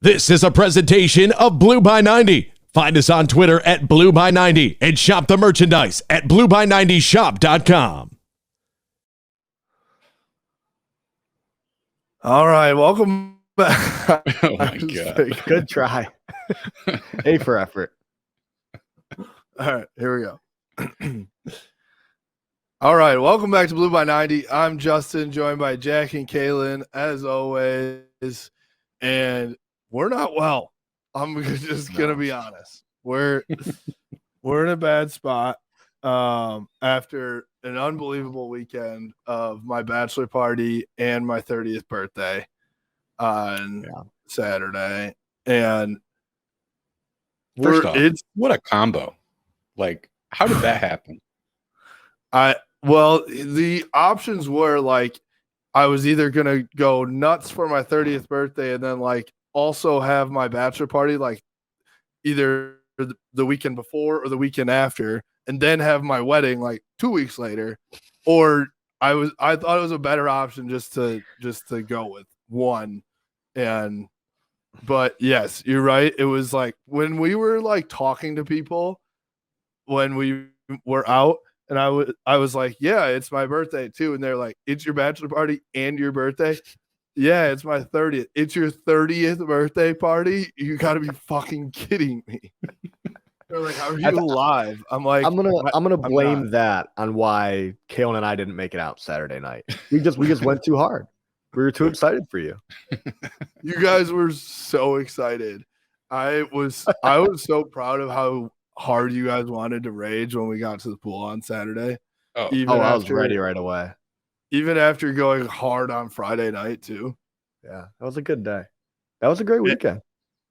This is a presentation of Blue by 90. Find us on Twitter at Blue by 90 and shop the merchandise at blueby90shop.com. All right, welcome back. Oh my God. Good try. A for effort. All right, here we go. All right, welcome back to Blue by 90. I'm Justin, joined by Jack and Kaylin, as always. And we're not well. I'm just gonna be honest. We're in a bad spot after an unbelievable weekend of my bachelor party and my 30th birthday on Saturday. And First off, what a combo. Like, how did that happen? Well, the options were like I was either gonna go nuts for my 30th birthday and then like also have my bachelor party like either the weekend before or the weekend after, and then have my wedding like 2 weeks later, or I thought it was a better option just to go with one. But yes, you're right. It was like when we were like talking to people when we were out, and I was like, yeah, it's my birthday too. And they're like, it's your bachelor party and your birthday? Yeah, it's my 30th. It's your 30th birthday party? You got to be fucking kidding me. They're like, how are you alive? I'm like, I'm gonna blame that on why Kaylin and I didn't make it out Saturday night. We just went too hard. We were too excited for you. You guys were so excited. I was so proud of how hard you guys wanted to rage when we got to the pool on Saturday. I was ready right away. Even after going hard on Friday night too. Yeah, that was a good day. That was a great weekend.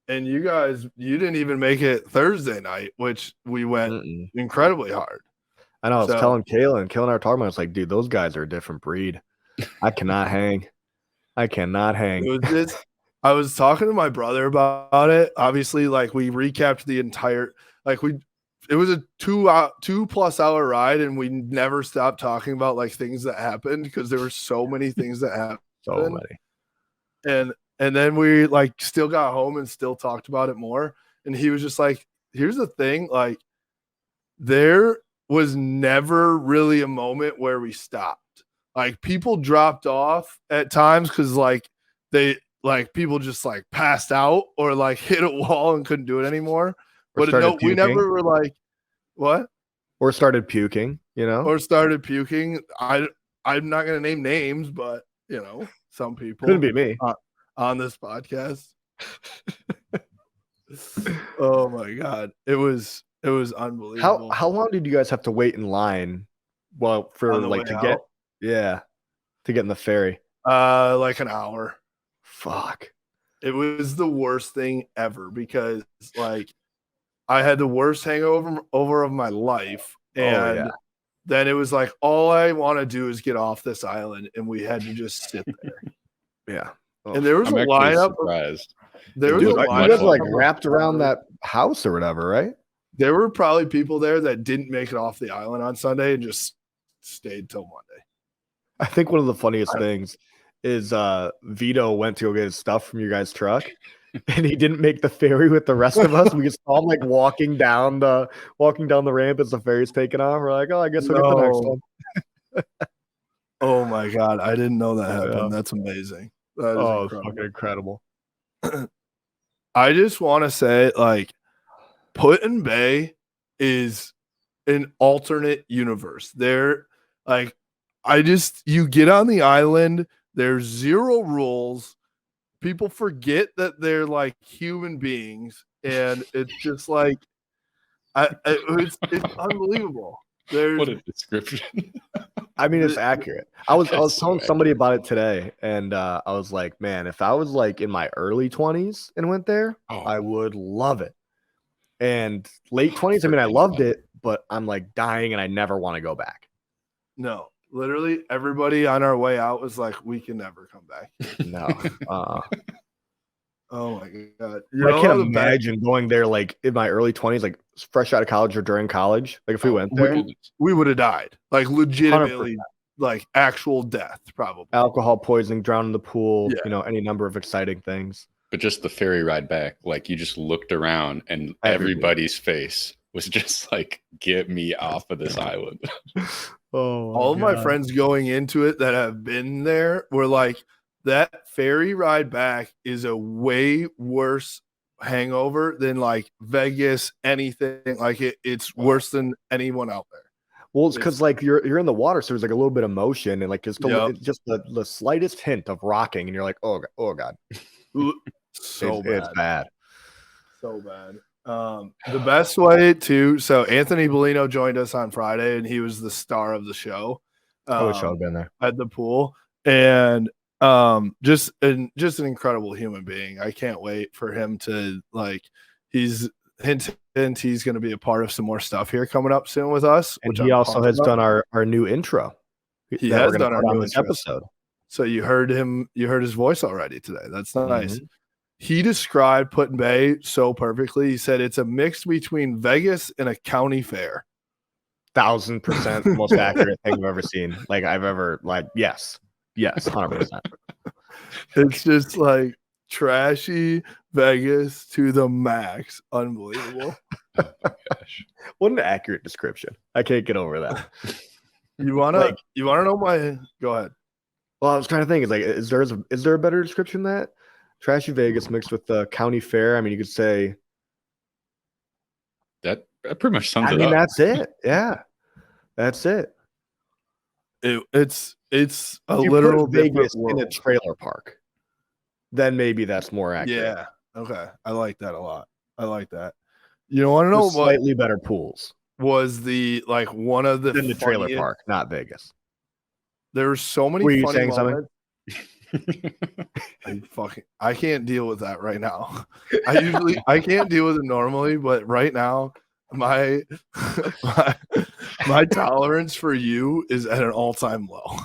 And you guys, you didn't even make it Thursday night, which we went incredibly hard. I know. I was telling Kaylin and I were talking about it. It's like, dude, those guys are a different breed. I cannot hang. I cannot hang. I was talking to my brother about it. Obviously, like we recapped the entire it was a 2+ hour ride, and we never stopped talking about like things that happened because there were so many things that happened. So many. And then we like still got home and still talked about it more. And he was just like, here's the thing, like there was never really a moment where we stopped. Like people dropped off at times because like people just like passed out or like hit a wall and couldn't do it anymore. But no, we never were like, what? Or started puking, you know? Or started puking. I'm not going to name names, but, you know, some people. Couldn't be me. On this podcast. Oh, my God. It was unbelievable. How long did you guys have to wait in line? Well, for like to get, to get in the ferry? Like an hour. Fuck. It was the worst thing ever because like I had the worst hangover of my life. And then it was like, all I want to do is get off this island. And we had to just sit there. Yeah. Oh, and there was a lineup. There was a lineup. You guys like wrapped around that house or whatever, right? There were probably people there that didn't make it off the island on Sunday and just stayed till Monday. I think one of the funniest things is Vito went to go get his stuff from your guys' truck, and he didn't make the ferry with the rest of us. We just saw him like walking down the ramp as the ferry's taking off. We're like, oh, I guess we'll get the next one. Oh my God, I didn't know that happened. Yeah. That's amazing. That is it's fucking incredible. I just want to say, like, Put-in Bay is an alternate universe. They're like, you get on the island. There's zero rules. People forget that they're like human beings, and it's just like, it's unbelievable. What a description. I mean, it's accurate. I was telling somebody about it today, and I was like, man, if I was like in my early 20s and went there, I would love it. And late 20s, I mean, I loved it, but I'm like dying, and I never want to go back. No. Literally, everybody on our way out was like, we can never come back. No. Oh, my God. I can't imagine going there like in my early 20s, like fresh out of college or during college. Like if we went there. We would have died. Like legitimately, 100%. Like actual death, probably. Alcohol poisoning, drown in the pool, you know, any number of exciting things. But just the ferry ride back, like you just looked around and everybody's face was just like, get me off of this island. All of my friends going into it that have been there were like, that ferry ride back is a way worse hangover than like Vegas, anything. Like it's worse than anyone out there. Well, it's because like you're in the water, so there's like a little bit of motion and like just the slightest hint of rocking, and you're like, oh god, it's bad, so bad. The best way to so Anthony Bellino joined us on Friday, and he was the star of the show. I wish I'd been there at the pool, and just an incredible human being. I can't wait for him to like. He's he's going to be a part of some more stuff here coming up soon with us. And he also has done our new intro. He has done our new episode. So you heard his voice already today. That's nice. Mm-hmm. He described Put-in-Bay so perfectly. He said it's a mix between Vegas and a county fair. 1,000% the most accurate thing I've ever seen. Like I've ever yes, 100%. It's just like trashy Vegas to the max. Unbelievable. Oh my gosh. What an accurate description. I can't get over that. You wanna know my go ahead. Well, I was trying to think, is there a better description than that? Trashy Vegas mixed with the county fair. I mean, you could say that pretty much sums it up. I mean, that's it. Yeah. That's it. It's a literal Vegas in a trailer park. Then maybe that's more accurate. Yeah. Okay. I like that a lot. I like that. You want to know what slightly better pools was the like one of the in the trailer park, not Vegas. There were so many. Were you saying something? I can't deal with that right now. I can't deal with it normally, but right now my tolerance for you is at an all-time low.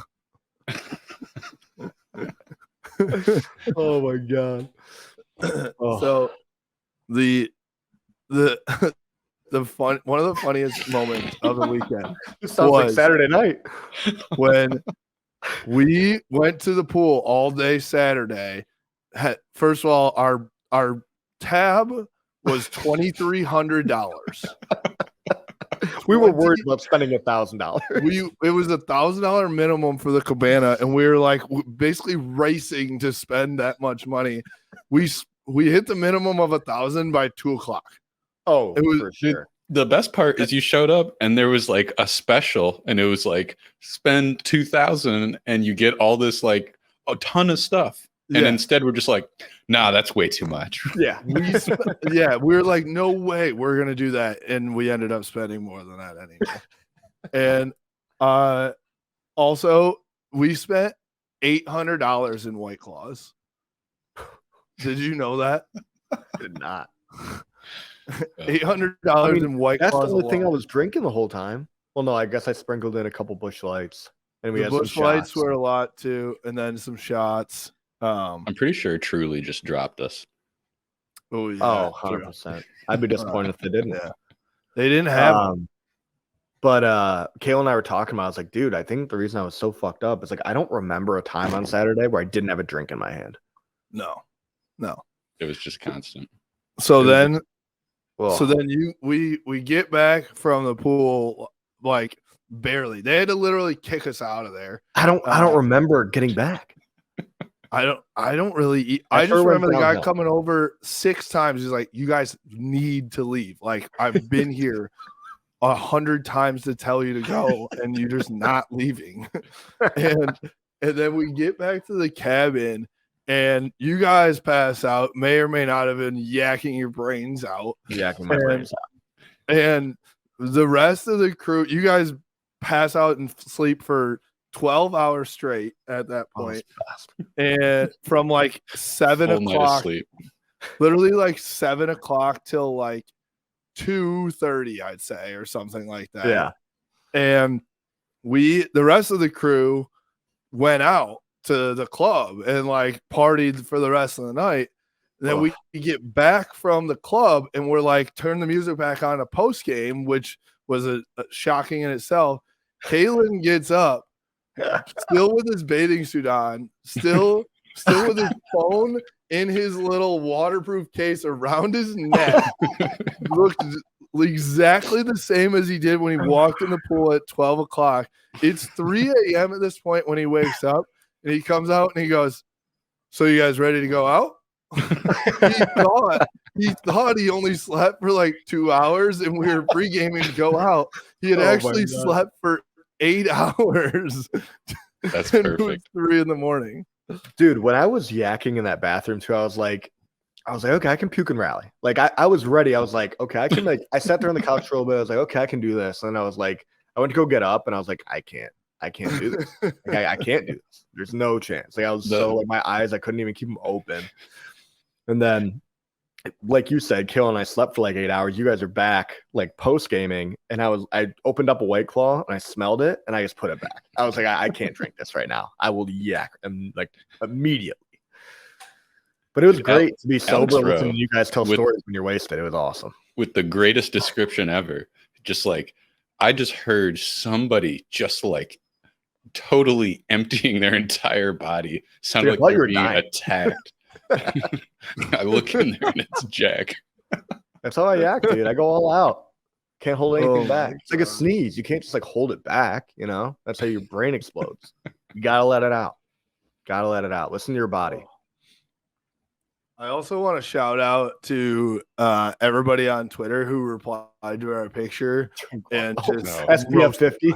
Oh my god. So the one of the funniest moments of the weekend sounds like Saturday night when we went to the pool all day Saturday. First of all, our tab was $2,300. We were worried about spending $1,000. It was $1,000 minimum for the cabana, and we were like basically racing to spend that much money. We hit the minimum of 1,000 by 2:00. Oh, it was for sure. The best part is you showed up and there was like a special, and it was like spend 2,000 and you get all this like a ton of stuff. And instead we're just like, nah, that's way too much. Yeah. We were like, no way we're going to do that. And we ended up spending more than that anyway. And also we spent $800 in White Claws. Did you know that? Did not. $800 in White Claws. That's the only thing I was drinking the whole time. Well, no, I guess I sprinkled in a couple Busch Lights. And we had some shots. Busch Lights were a lot too. And then some shots. I'm pretty sure Truly just dropped us. Oh, yeah. 100%. I'd be disappointed if they didn't. Yeah. They didn't have them. But Kayla and I were talking about, I was like, dude, I think the reason I was so fucked up is like I don't remember a time on Saturday where I didn't have a drink in my hand. No. It was just constant. So then we get back from the pool like barely. They had to literally kick us out of there. I don't remember getting back. I don't really eat. I just remember the guy coming over 6 times. He's like, you guys need to leave. Like, I've been here 100 times to tell you to go, and you're just not leaving. and then we get back to the cabin, and you guys pass out, may or may not have been yakking your brains out. Yakking my brains out. And the rest of the crew, you guys pass out and sleep for 12 hours straight at that point. And from like 7 o'clock, literally like 7 o'clock till like 2:30, I'd say, or something like that. Yeah. And the rest of the crew went out to the club and like partied for the rest of the night. And then we get back from the club and we're like, turn the music back on a post game, which was a shocking in itself. Kalen gets up, still with his bathing suit on, still still with his phone in his little waterproof case around his neck. Looked exactly the same as he did when he walked in the pool at 12 o'clock. It's 3 a.m. at this point when he wakes up, and he comes out and he goes, "So you guys ready to go out?" he thought he only slept for like 2 hours and we were pre-gaming to go out. He had actually slept for 8 hours. That's and perfect. It was 3 a.m. Dude, when I was yakking in that bathroom too, I was like, okay, I can puke and rally. Like I was ready. I was like, okay, I can I sat there on the couch for a little bit. I was like, okay, I can do this. And I was like, I went to go get up and I was like, I can't do this. Like, I can't do this. There's no chance. Like I was so like my eyes, I couldn't even keep them open. And then, like you said, Kill and I slept for like 8 hours. You guys are back like post gaming, and I opened up a White Claw and I smelled it and I just put it back. I was like, I can't drink this right now. I will yak and like immediately. But it was great to be sober, listening to you guys tell stories when you're wasted. It was awesome. With the greatest description ever. Just like I just heard somebody just like totally emptying their entire body. Sounded like they were being attacked. I look in there and it's Jack. That's how I act, dude. I go all out. Can't hold anything back. It's like a sneeze. You can't just like hold it back, you know? That's how your brain explodes. You gotta let it out. Gotta let it out. Listen to your body. I also want to shout out to everybody on Twitter who replied to our picture and just SPF 50.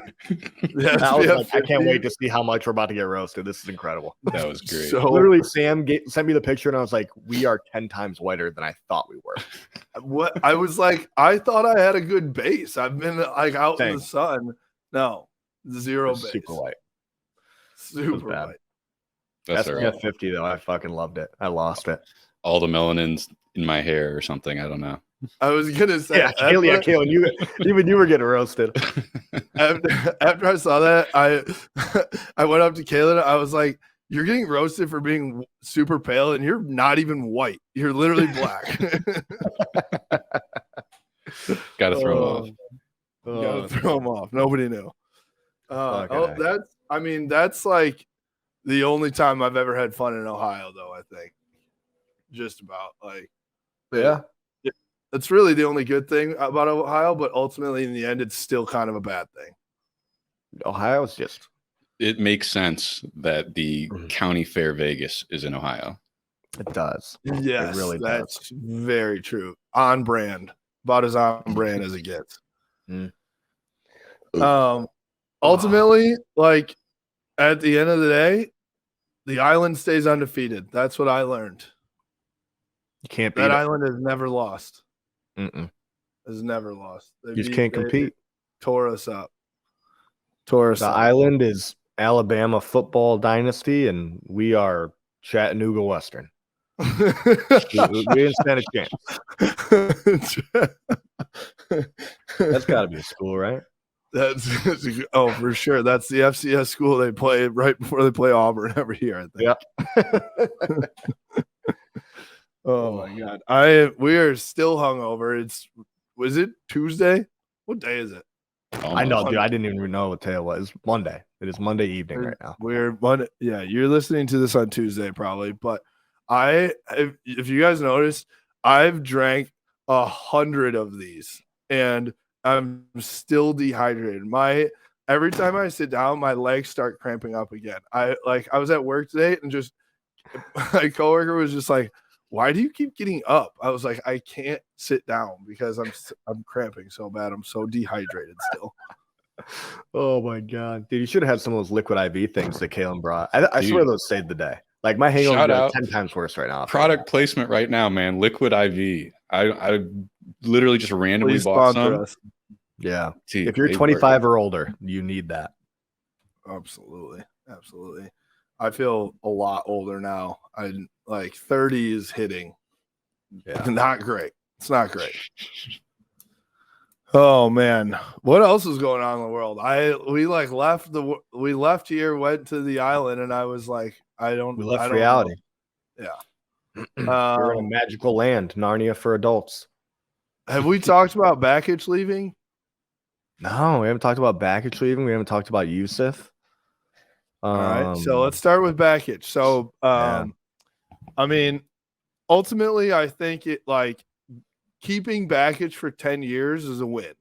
SPF 50. I can't wait to see how much we're about to get roasted. This is incredible. That was great. So literally, Sam sent me the picture, and I was like, "We are 10 times whiter than I thought we were." What I was like, I thought I had a good base. I've been like out in the sun. No, 0 base. Super white. Super white. That's SPF 50 though. I fucking loved it. I lost it. All the melanins in my hair or something. I don't know. I was gonna say, Kayla, you were getting roasted. After I saw that, I went up to Kayla. I was like, "You're getting roasted for being super pale, and you're not even white. You're literally black." Gotta throw him off. Gotta throw him off. Nobody knew. That's like the only time I've ever had fun in Ohio, though. I think. Just about like, yeah, it's really the only good thing about Ohio, but ultimately in the end, it's still kind of a bad thing. Ohio's just, it makes sense that the county fair Vegas is in Ohio. It does. Yes, it really that's very true. On brand, about as on brand as it gets. Ultimately, like at the end of the day, the island stays undefeated. That's what I learned. You can't beat that island has never lost. Has never lost. You just can't compete. Tore us up. The island is Alabama football dynasty, and we are Chattanooga Western. we didn't stand a chance. That's got to be a school, right? That's for sure. That's the FCS school they play right before they play Auburn every year, I think. Yeah. Oh my God. We are still hungover. Was it Tuesday? What day is it? I know, dude. I didn't even know what day it was. It's Monday. It is Monday evening right now. We're Monday. Yeah, you're listening to this on Tuesday probably, but if you guys noticed, I've drank 100 of these and I'm still dehydrated. Every time I sit down, my legs start cramping up again. I was at work today and just my coworker was just like, "Why do you keep getting up?" I was like, "I can't sit down because I'm cramping so bad. I'm so dehydrated still." Oh my God, dude! You should have had some of those liquid IV things that Kalen brought. I swear those saved the day. Like my hangover is 10 times worse right now. Product placement right now, man. Liquid IV. I literally just randomly bought some. Yeah, if you're 25 or older, you need that. Absolutely. I feel a lot older now. I like 30 is hitting. Yeah, not great. It's not great. Oh man, what else is going on in the world? We left here, went to the island, and I was like, we left reality. Know. Yeah, we're in a magical land, Narnia for adults. Have we talked about Bakich leaving? No, we haven't talked about Bakich leaving. We haven't talked about Yusuf. All right. So let's start with Bakich. So, I mean, ultimately, I think it like keeping Bakich for 10 years is a win.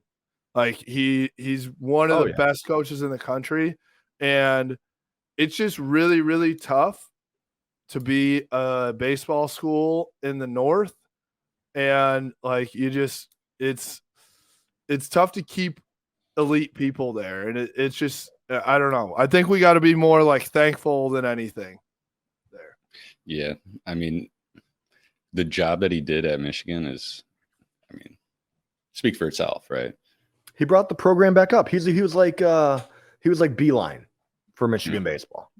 Like he's one of the best coaches in the country, and it's just really, really tough to be a baseball school in the North. And like it's tough to keep elite people there. And it's just, I don't know. I think we got to be more like thankful than anything there. Yeah. I mean, the job that he did at Michigan is, speak for itself, right? He brought the program back up. He was like Beeline for Michigan baseball.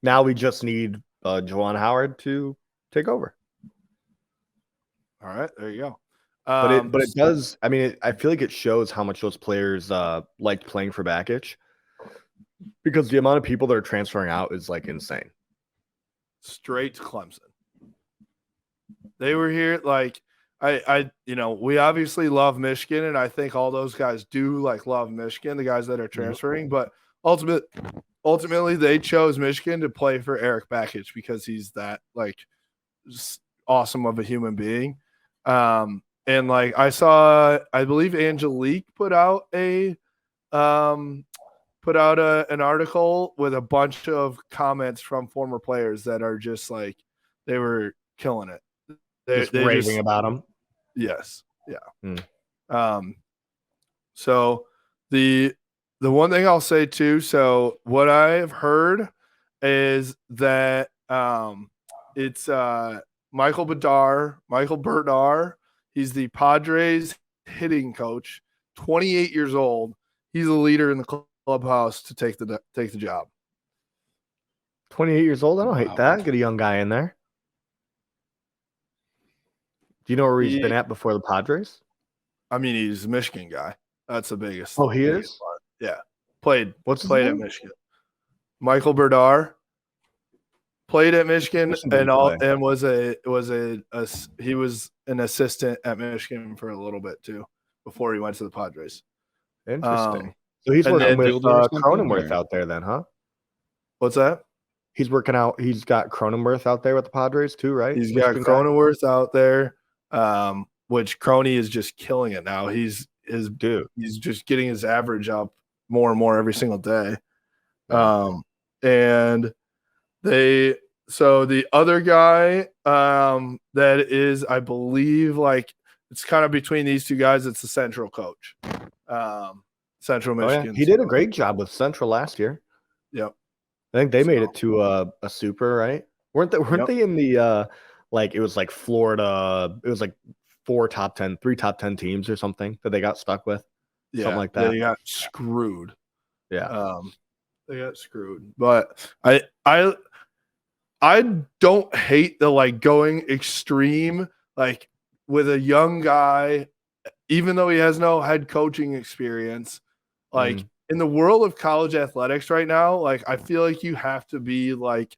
Now we just need Juwan Howard to take over. All right, there you go. But it does. I mean, I feel like it shows how much those players liked playing for Bakich, because the amount of people that are transferring out is like insane. Straight to Clemson. They were here. Like we obviously love Michigan, and I think all those guys do like love Michigan. The guys that are transferring, but ultimately they chose Michigan to play for Eric Bakich because he's that like awesome of a human being. And like I believe Angelique put out an article with a bunch of comments from former players that are just like they were killing it. They raving about him. Yes. Yeah. So the one thing I'll say too, so what I've heard is that it's Michael Bernard. He's the Padres hitting coach, 28 years old. He's a leader in the clubhouse to take the job. 28 years old? I don't hate that. Get a young guy in there. Do you know where he's been at before the Padres? I mean, he's a Michigan guy. That's the biggest. Oh, he is? Part. Yeah. Played at Michigan. Michael Bernard played at Michigan and was he was an assistant at Michigan for a little bit too before he went to the Padres. Interesting. So he's working with Cronenworth out there then, huh? What's that? He's got Cronenworth out there with the Padres too, right? He's got Cronenworth out there, which Crony is just killing it now. He's just getting his average up more and more every single day. And the other guy that is, I believe, like it's kind of between these two guys, it's the Central coach. Central Michigan. He did a great job with Central last year. Yep. I think they made it to a super, right? Weren't they in the it was like Florida, it was like three top 10 teams or something that they got stuck with? Yeah, something like that. They got screwed. Yeah. They got screwed. But I don't hate the like going extreme like with a young guy, even though he has no head coaching experience. Like in the world of college athletics right now, like I feel like you have to be like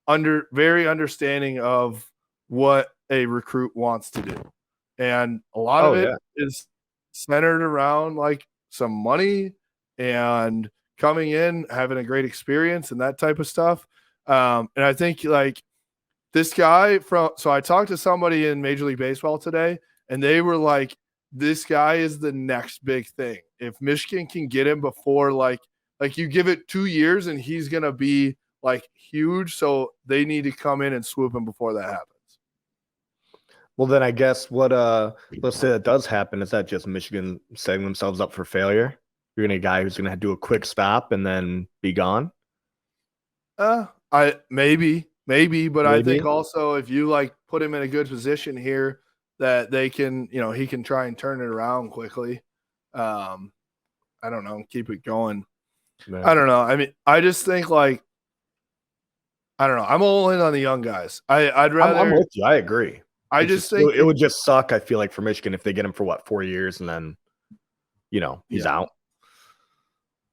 very understanding of what a recruit wants to do. And a lot of it is centered around like some money and coming in, having a great experience and that type of stuff. And I think like this guy so I talked to somebody in Major League Baseball today, and they were like, this guy is the next big thing. If Michigan can get him before like you give it 2 years and he's going to be like huge. So they need to come in and swoop him before that happens. Well, then I guess what let's say that does happen, is that just Michigan setting themselves up for failure? You're going to get a guy who's going to do a quick stop and then be gone? Maybe, but I think also if you like put him in a good position here, that they can, he can try and turn it around quickly. I don't know, keep it going. Man. I don't know. I mean, I just think like, I don't know. I'm all in on the young guys. I'd rather. I'm with you. I agree. I just think it would just suck. I feel like for Michigan if they get him for 4 years and then, he's out.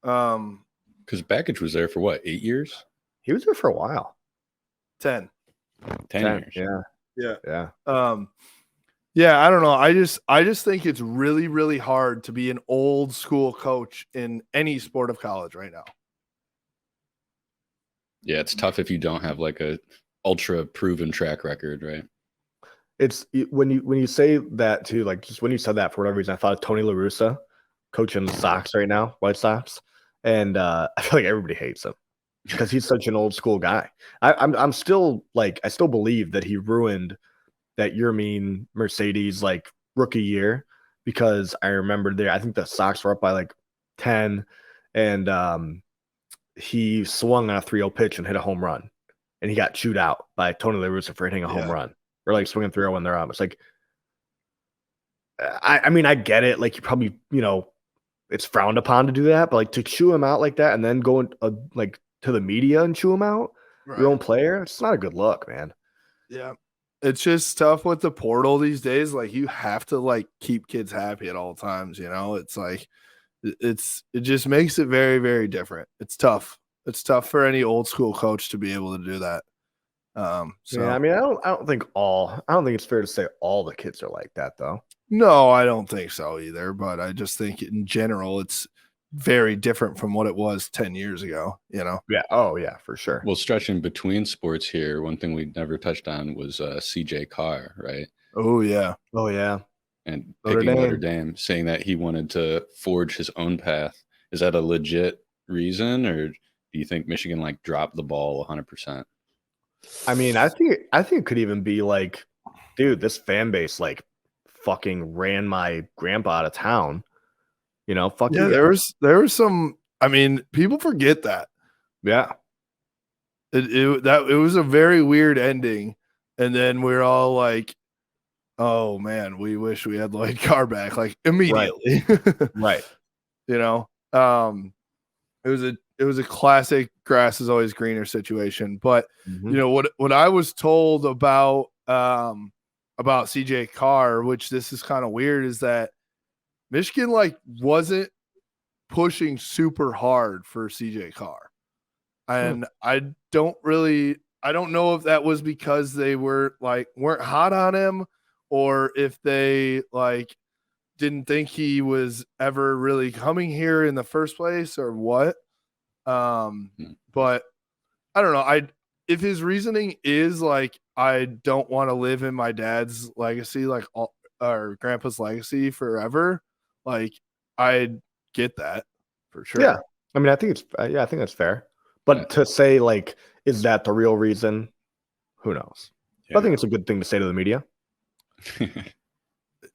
Because Bakich was there for 8 years? He was there for a while. 10 years. Yeah. Yeah, I don't know. I just think it's really, really hard to be an old school coach in any sport of college right now. Yeah, it's tough if you don't have like a ultra proven track record, right? It's when you say that too, like just when you said that for whatever reason, I thought of Tony La Russa coaching the Sox right now, White Sox, and I feel like everybody hates him because he's such an old school guy. I'm still like I still believe that he ruined that Yermin Mercedes like rookie year because I remember there I think the Sox were up by like 10 and he swung on a 3-0 pitch and hit a home run and he got chewed out by Tony La Russa for hitting a home run or like swinging 3-0 when they're up. It's like I mean I get it, like you probably it's frowned upon to do that, but like to chew him out like that and then go like to the media and chew him out, your own player, it's not a good look, man. Yeah. It's just tough with the portal these days. Like you have to like keep kids happy at all times. It's like it just makes it very, very different. It's tough. It's tough for any old school coach to be able to do that. So yeah, I mean, I don't think it's fair to say all the kids are like that though. No, I don't think so either. But I just think in general, it's very different from what it was 10 years ago, Yeah. Oh yeah, for sure. Well, stretching between sports here, one thing we never touched on was CJ Carr, right? Oh yeah. And picking Notre Dame, saying that he wanted to forge his own path. Is that a legit reason, or do you think Michigan like dropped the ball 100%? I mean, I think it could even be like, dude, this fan base like fucking ran my grandpa out of town. Fuck yeah. There was some. I mean, people forget that. Yeah, it was a very weird ending, and then we're all like, "Oh man, we wish we had Lloyd Carr back!" Like immediately, right? It was a classic grass is always greener situation. But what I was told about CJ Carr, which this is kind of weird, is that Michigan like wasn't pushing super hard for CJ Carr. And I don't know if that was because they weren't hot on him or if they like didn't think he was ever really coming here in the first place or what. But I don't know. If his reasoning is like, I don't want to live in my dad's legacy, or grandpa's legacy forever. Like I get that for sure. Yeah. I mean, I think that's fair. But to say like, is that the real reason? Who knows? Yeah. I think it's a good thing to say to the media.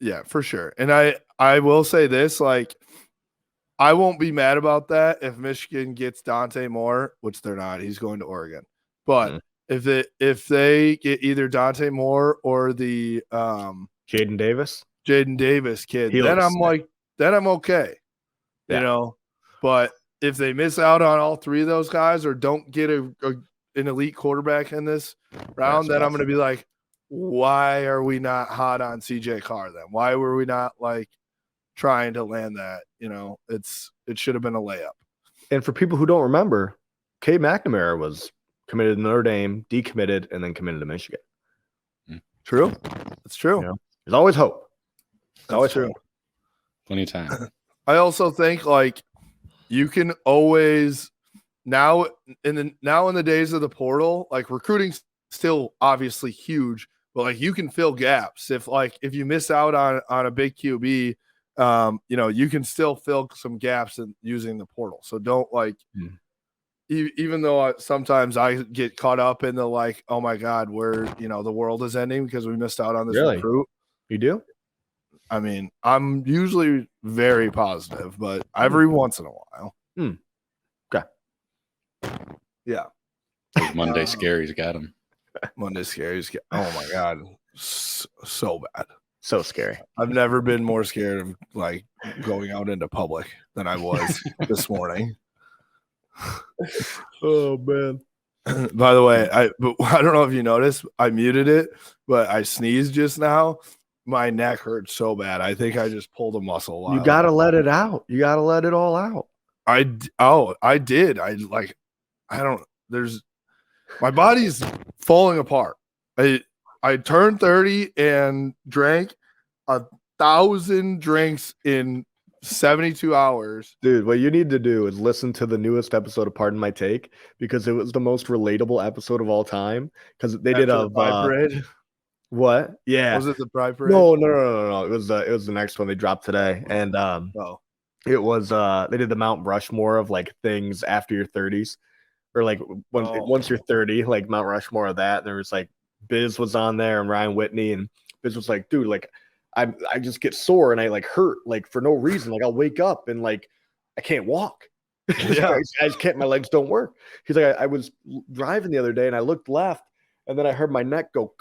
Yeah, for sure. And I will say this, like, I won't be mad about that if Michigan gets Dante Moore, which they're not. He's going to Oregon. But if they get either Dante Moore or the Jaden Davis kid, then I'm okay. Yeah. But if they miss out on all three of those guys or don't get an elite quarterback in this round, then I'm going to be like, why are we not hot on CJ Carr then? Why were we not like trying to land that? It should have been a layup. And for people who don't remember, Cade McNamara was committed to Notre Dame, decommitted, and then committed to Michigan. True. That's true. There's always hope. It's always true. Plenty of time. I also think like you can always now in the days of the portal, like recruiting's still obviously huge, but like you can fill gaps. If you miss out on a big QB, you can still fill some gaps using the portal. So don't even though sometimes I get caught up in the like, oh my God, the world is ending because we missed out on this recruit. You do? I mean, I'm usually very positive, but every once in a while. Okay. Yeah. Monday Scary's got him. Monday Scary's oh my God. So bad. So scary. I've never been more scared of like going out into public than I was this morning. Oh man. By the way, I don't know if you noticed, I muted it, but I sneezed just now. My neck hurts so bad. I think I just pulled a muscle. You got to let it out. You got to let it all out. I did. My body's falling apart. I turned 30 and drank 1,000 drinks in 72 hours. Dude, what you need to do is listen to the newest episode of Pardon My Take, because it was the most relatable episode of all time. Because they did a Pride Parade. What? Yeah. Was it the Pride Parade? No. It was the next one they dropped today, and it was they did the Mount Rushmore of like things after your 30s, or like once you're 30, like Mount Rushmore of that. And there was like Biz was on there and Ryan Whitney, and Biz was like, dude, like I just get sore and I like hurt like for no reason. Like I'll wake up and like I can't walk. I just can't. My legs don't work. He's like, I was driving the other day and I looked left and then I heard my neck go.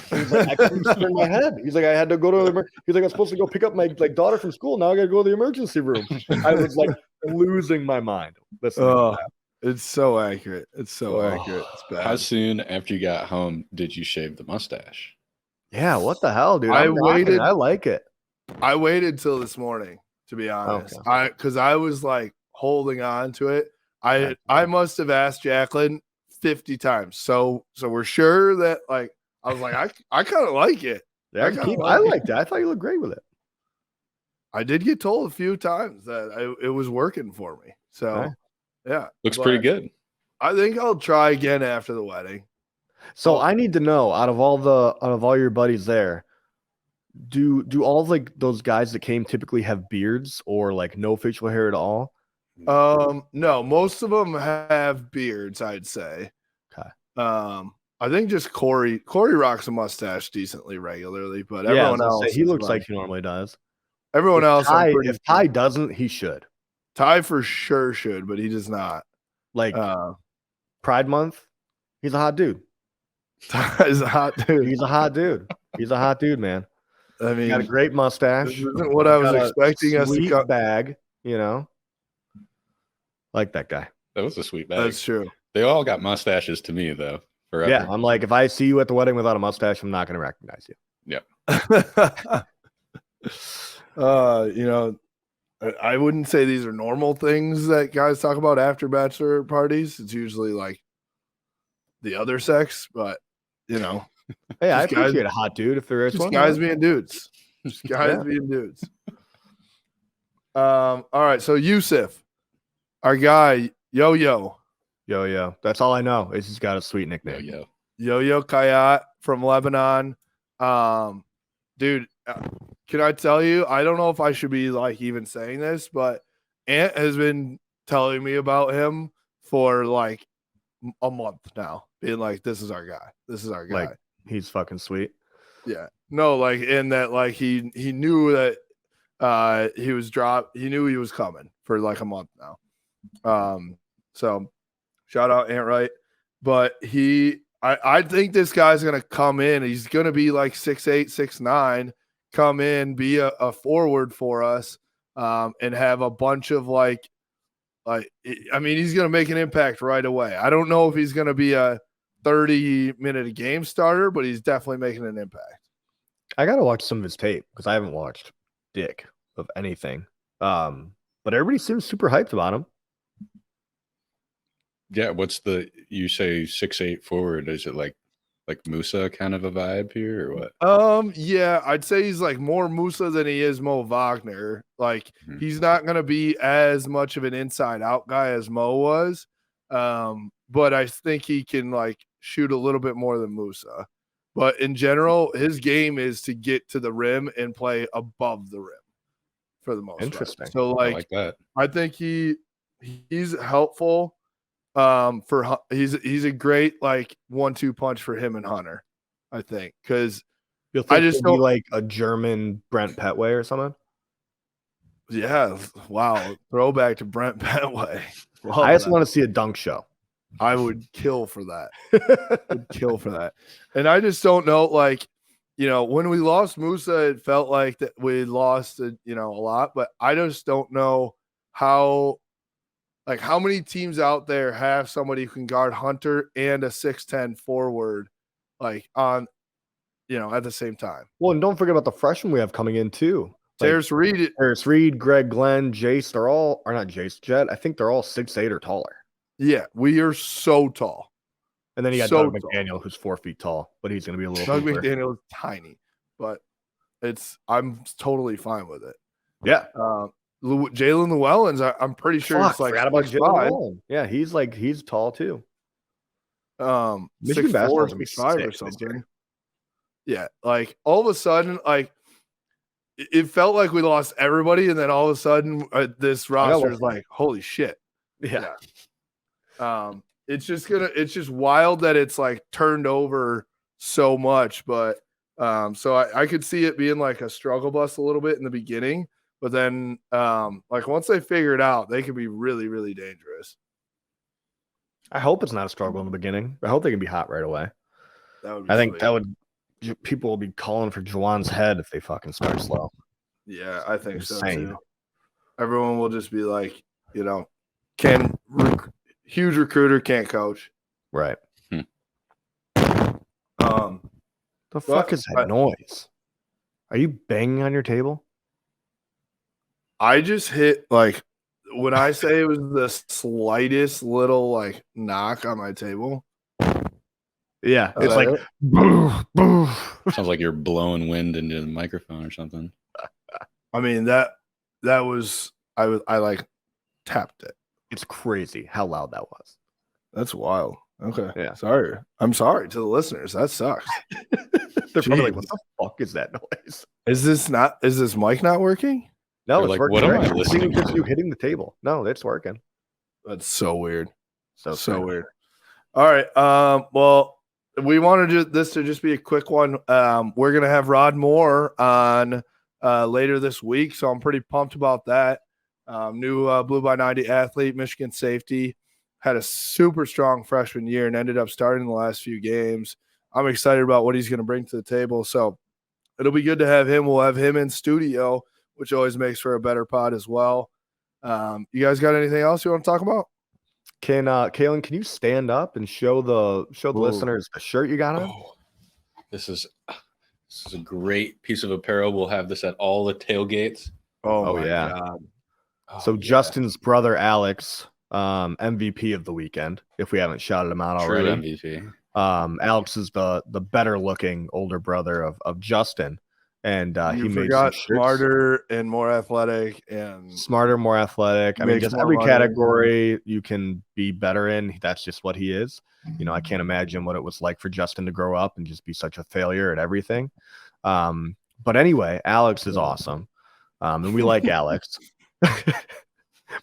He's like, I couldn't turn my head. He's like, I had to go to the. He's like, I'm supposed to go pick up my daughter from school. Now I got to go to the emergency room. I was like losing my mind. It's so accurate. It's so accurate. It's bad. How soon after you got home did you shave the mustache? Yeah, what the hell, dude? I waited. I like it. I waited till this morning, to be honest. Because I was like holding on to it. I must have asked Jacqueline 50 times. So we're sure that like I was like I kind of like it. Yeah, I liked it. I thought you looked great with it. I did get told a few times that it was working for me. So yeah, looks pretty good. I think I'll try again after the wedding. So I need to know, out of all your buddies there, do all of like those guys that came typically have beards or like no facial hair at all? No, most of them have beards, I'd say. Okay. I think just Corey rocks a mustache decently regularly, but everyone else he looks like he normally does. Everyone else, if Ty doesn't, he should. Ty for sure should, but he does not. Like Pride Month, he's a hot dude. Ty's a hot dude. He's a hot dude. He's a hot dude, man. I mean, got a great mustache. This isn't what I was expecting us to cut. Bag, you know, like that guy. That was a sweet bag. That's true. They all got mustaches to me, though. Forever. Yeah, I'm like, if I see you at the wedding without a mustache, I'm not going to recognize you. Yeah. You know, I wouldn't say these are normal things that guys talk about after bachelor parties. It's usually like the other sex, but you know, hey, I appreciate a hot dude if there is one. Guys being dudes. Just guys being dudes. All right, so Yusuf, our guy, Yo-Yo. Yo-Yo. That's all I know. He's got a sweet nickname. Yo-Yo Kayat from Lebanon. Dude, can I tell you, I don't know if I should be like even saying this, but Ant has been telling me about him for like a month now, being like, this is our guy. This is our guy. Like, he's fucking sweet. Yeah. No, like in that, like he knew that he was dropped. He knew he was coming for like a month now. So shout out Ant Wright. But I think this guy's gonna come in. He's gonna be like 6'8", 6'9", come in, be a forward for us, and have a bunch of like I mean, he's gonna make an impact right away. I don't know if he's gonna be a 30-minute a game starter, but he's definitely making an impact. I gotta watch some of his tape because I haven't watched dick of anything. But everybody seems super hyped about him. Yeah, you say 6'8" forward? Is it like Musa kind of a vibe here or what? Yeah, I'd say he's like more Musa than he is Mo Wagner. Like he's not gonna be as much of an inside out guy as Mo was. But I think he can like shoot a little bit more than Musa. But in general, his game is to get to the rim and play above the rim for the most part. Interesting. So like that. I think he's helpful. He's a great like 1-2 punch for him and Hunter, I think, because I just don't like a German Brent Petway or something. Yeah, wow, throwback to Brent Petway. I just want to see a dunk show. I would kill for that. And I just don't know, like, you know, when we lost Musa, it felt like that we lost, a lot, but I just don't know how many teams out there have somebody who can guard Hunter and a 6'10" forward, like at the same time. Well, and don't forget about the freshmen we have coming in too. Terrace Reed, Greg Glenn, Jace, Jet. I think they're all 6'8" or taller. Yeah, we are so tall. And then you got Doug McDaniel, who's 4 feet tall, but he's going to be a little. Doug McDaniel is tiny, but I'm totally fine with it. Yeah. Jalen Llewellyn's. I'm pretty sure it's like forgot about 6'5". Jalen Llewellyn. Yeah, he's tall too. Michigan 6'4", basketball's gonna be 6'5" or sick this something. year. Yeah, like all of a sudden, like it felt like we lost everybody, and then all of a sudden, this roster is like, holy shit. Yeah. It's just wild that it's like turned over so much, but so I could see it being like a struggle bus a little bit in the beginning, but then like once they figure it out, they can be really, really dangerous. I hope it's not a struggle in the beginning. I hope they can be hot right away. I think that would people will be calling for Juwan's head if they fucking start slow. Yeah, I think so Insane. too. Everyone will just be like, huge recruiter, can't coach. Right. The fuck is that noise? Are you banging on your table? I just hit like when I say it was the slightest little like knock on my table. Yeah, it's like boof, boof. Sounds like you're blowing wind into the microphone or something. I mean that was I like tapped it. It's crazy how loud that was. That's wild. Okay. Yeah. Sorry. I'm sorry to the listeners. That sucks. They're probably like, what the fuck is that noise? Is this mic not working? No, They're it's like, working. what am I great. listening It's just to? you hitting the table. No, it's working. That's so weird. So weird. All right. Well, we wanted this to just be a quick one. We're gonna have Rod Moore on later this week, so I'm pretty pumped about that. New Blue by 90 athlete, Michigan safety, had a super strong freshman year and ended up starting the last few games. I'm excited about what he's going to bring to the table. So it'll be good to have him. We'll have him in studio, which always makes for a better pod as well. You guys got anything else you want to talk about? Kalen, can you stand up and show the listeners the shirt you got on? Oh, this is a great piece of apparel. We'll have this at all the tailgates. Oh my yeah. God. So Justin's brother Alex, MVP of the weekend, if we haven't shouted him out True already. MVP. Alex is the better looking older brother of Justin, and he made forgot some shirts. smarter and more athletic and smarter, more athletic. I mean, just every category you can be better in. That's just what he is. You know, I can't imagine what it was like for Justin to grow up and just be such a failure at everything. But anyway, Alex is awesome, and we like Alex.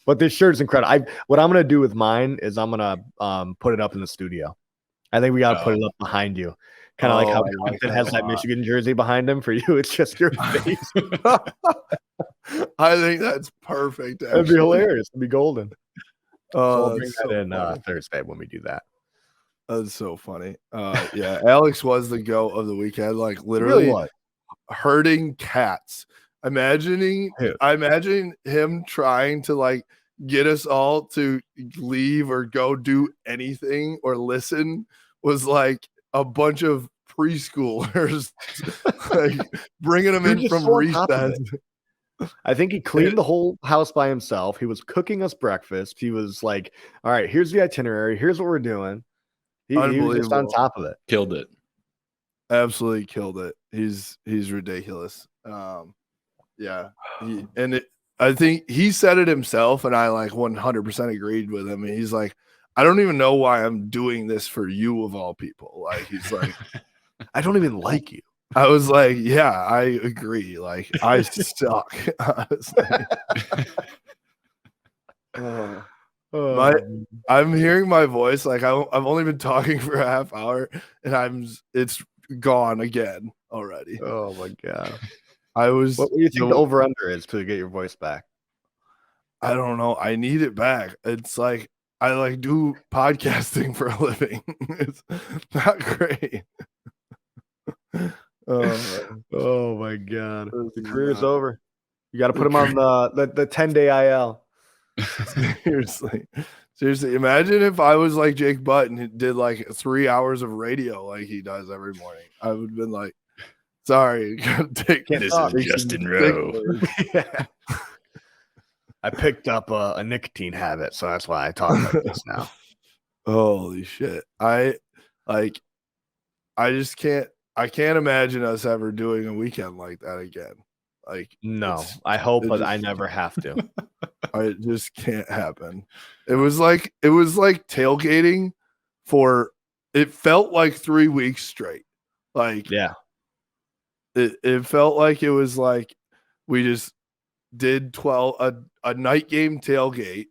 But this shirt is incredible. What I'm gonna do with mine is I'm gonna put it up in the studio. I think we gotta put it up behind you, kind of like how Clinton has that Michigan jersey behind him. For you, it's just your face. I think that's perfect. That'd be hilarious. It'd be golden. So I'll bring that in Thursday when we do that. That's so funny. Yeah, Alex was the goat of the weekend. Like literally herding cats. I imagine him trying to like get us all to leave or go do anything or listen was like a bunch of preschoolers like bringing them in from recess. I think he cleaned the whole house by himself. He was cooking us breakfast. He was like, all right, here's the itinerary. Here's what we're doing. He was just on top of it. Killed it. Absolutely killed it. He's ridiculous. Yeah. I think he said it himself, and I like 100% agreed with him. And he's like, I don't even know why I'm doing this for you of all people. Like, he's like, I don't even like you. I was like, yeah, I agree. Like, I suck, honestly. I'm hearing my voice. Like, I've only been talking for a half hour, and it's gone again already. Oh my God. What do you think the over under is to get your voice back? I don't know. I need it back. It's like I like do podcasting for a living. It's not great. Oh my God. The career's over. You got to put him on the 10-day IL. Seriously. Imagine if I was like Jake Button who did like 3 hours of radio like he does every morning. I would have been like, sorry, this is Justin Rowe. Yeah. I picked up a nicotine habit, so that's why I talk like this now. Holy shit. I just can't imagine us ever doing a weekend like that again. Like, no, I hope, but I just- never have to. It just can't happen. It was like tailgating for. It felt like 3 weeks straight. Like, Yeah. It felt like it was like we just did a night game tailgate.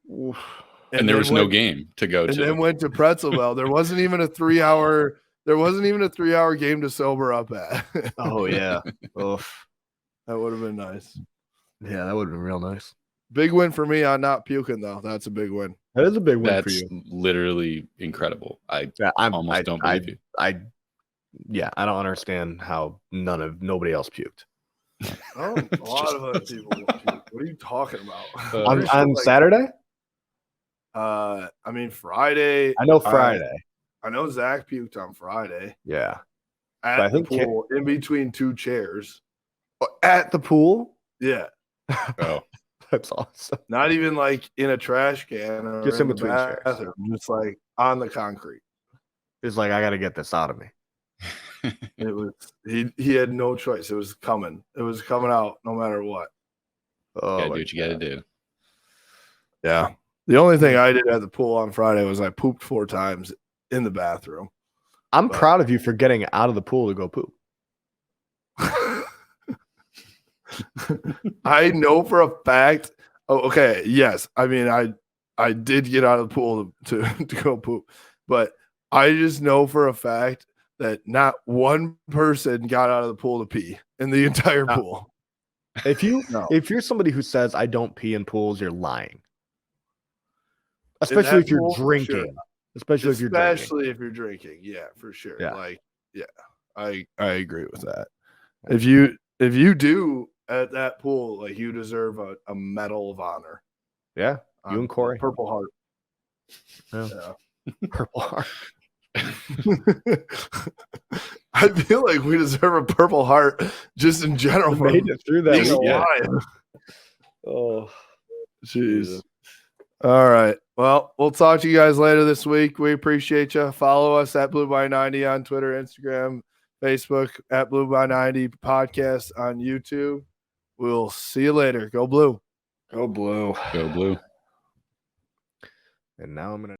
And there was no game to go to. And then went to Pretzelville. There wasn't even a 3-hour. There wasn't even a 3-hour game to sober up at. Oh yeah. Oof. That would have been nice. Yeah, that would have been real nice. Big win for me on not puking though. That's a big win. That is a big win That's for you. literally incredible. I almost don't believe you. I don't understand how nobody else puked. Oh, a lot of other people will puke. What are you talking about? On Saturday? I mean Friday. I know Friday. I know Zach puked on Friday. Yeah. At the pool, in between two chairs. At the pool? Yeah. Oh. That's awesome. Not even like in a trash can or Just in between chairs. Just like on the concrete. It's like, I got to get this out of me. It was he had no choice. It was coming. It was coming out no matter what. Oh, do what you got to do. Yeah. The only thing I did at the pool on Friday was I pooped 4 times in the bathroom. I'm proud of you for getting out of the pool to go poop. I know for a fact. Oh, okay. Yes. I mean, I did get out of the pool to go poop, but I just know for a fact that not one person got out of the pool to pee in the entire pool. If you're somebody who says I don't pee in pools, you're lying. Especially if you're drinking. Sure. Especially if you're drinking. Yeah, for sure. Yeah. Like, yeah, I agree with that. If you do at that pool, like you deserve a medal of honor. Yeah. You and Corey. Purple Heart. Yeah. Purple Heart. I feel like we deserve a Purple Heart just in general. We made it through that. Yeah. Oh, jeez. All right. Well, we'll talk to you guys later this week. We appreciate you. Follow us at Blue by 90 on Twitter, Instagram, Facebook, at Blue by 90 podcast on YouTube. We'll see you later. Go Blue. Go Blue. Go Blue. And now I'm going to